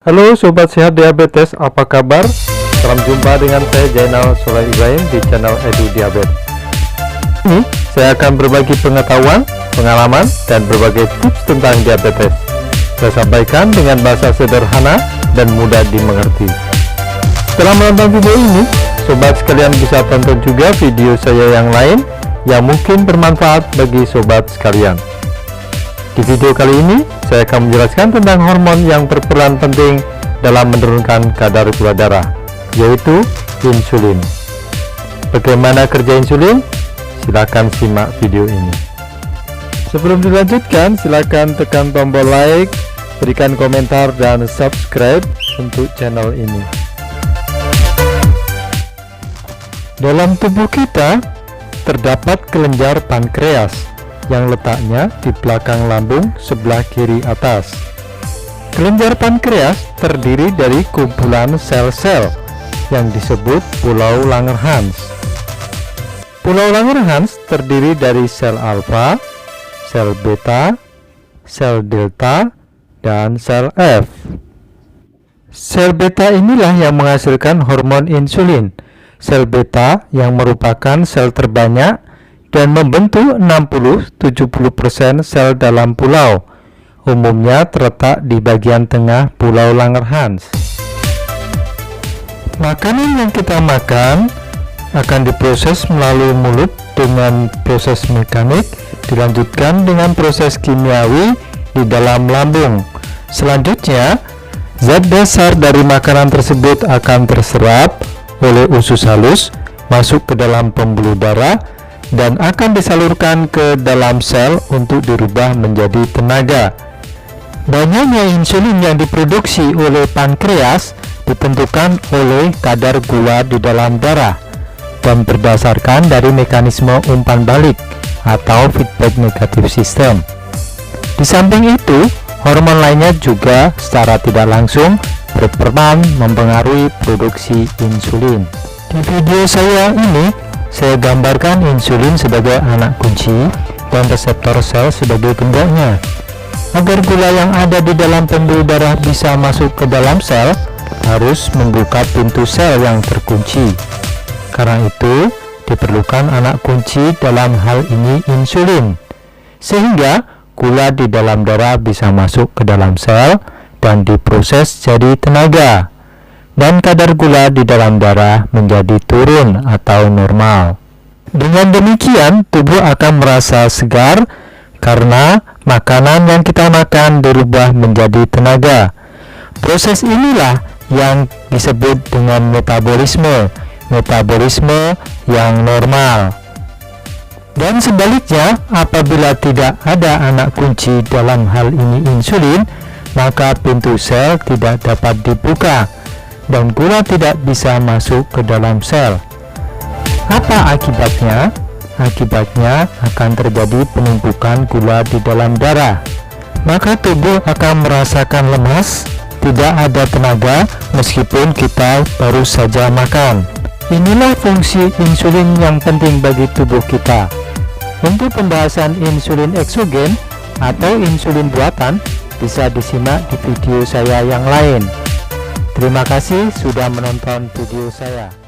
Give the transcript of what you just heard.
Halo Sobat Sehat Diabetes, apa kabar? Salam jumpa dengan saya Jainal Soleh Ibrahim di channel Edu Diabetes. Ini saya akan berbagi pengetahuan, pengalaman, dan berbagai tips tentang diabetes. Saya sampaikan dengan bahasa sederhana dan mudah dimengerti. Setelah menonton video ini, Sobat sekalian bisa tonton juga video saya yang lain yang mungkin bermanfaat bagi Sobat sekalian. Di video kali ini, saya akan menjelaskan tentang hormon yang berperan penting dalam menurunkan kadar gula darah, yaitu insulin. Bagaimana kerja insulin? Silakan simak video ini. Sebelum dilanjutkan, silakan tekan tombol like, berikan komentar, dan subscribe untuk channel ini. Dalam tubuh kita, terdapat kelenjar pankreas yang letaknya di belakang lambung sebelah kiri atas. Kelenjar pankreas terdiri dari kumpulan sel-sel yang disebut pulau Langerhans. Pulau Langerhans terdiri dari sel alfa, sel beta, sel delta, dan sel F. Sel beta inilah yang menghasilkan hormon insulin. Sel beta yang merupakan sel terbanyak dan membentuk 60-70% sel dalam pulau. Umumnya terletak di bagian tengah pulau Langerhans. Makanan yang kita makan akan diproses melalui mulut dengan proses mekanik, dilanjutkan dengan proses kimiawi di dalam lambung. Selanjutnya, zat dasar dari makanan tersebut akan terserap oleh usus halus, masuk ke dalam pembuluh darah, dan akan disalurkan ke dalam sel untuk dirubah menjadi tenaga. Banyaknya insulin yang diproduksi oleh pankreas ditentukan oleh kadar gula di dalam darah dan berdasarkan dari mekanisme umpan balik atau feedback negatif system. Di samping itu, hormon lainnya juga secara tidak langsung berperan mempengaruhi produksi insulin. Di video saya ini, saya gambarkan insulin sebagai anak kunci dan reseptor sel sebagai gemboknya. Agar gula yang ada di dalam pembuluh darah bisa masuk ke dalam sel, harus membuka pintu sel yang terkunci. Karena itu, diperlukan anak kunci dalam hal ini insulin, sehingga gula di dalam darah bisa masuk ke dalam sel dan diproses jadi tenaga, dan kadar gula di dalam darah menjadi turun atau normal. Dengan demikian, tubuh akan merasa segar karena makanan yang kita makan dirubah menjadi tenaga. Proses inilah yang disebut dengan metabolisme yang normal. Dan sebaliknya, apabila tidak ada anak kunci dalam hal ini insulin, maka pintu sel tidak dapat dibuka dan gula tidak bisa masuk ke dalam sel. Apa akibatnya? Akibatnya akan terjadi penumpukan gula di dalam darah. Maka tubuh akan merasakan lemas, tidak ada tenaga meskipun kita baru saja makan. Inilah fungsi insulin yang penting bagi tubuh kita. Untuk pembahasan insulin eksogen atau insulin buatan, bisa disimak di video saya yang lain. Terima kasih sudah menonton video saya.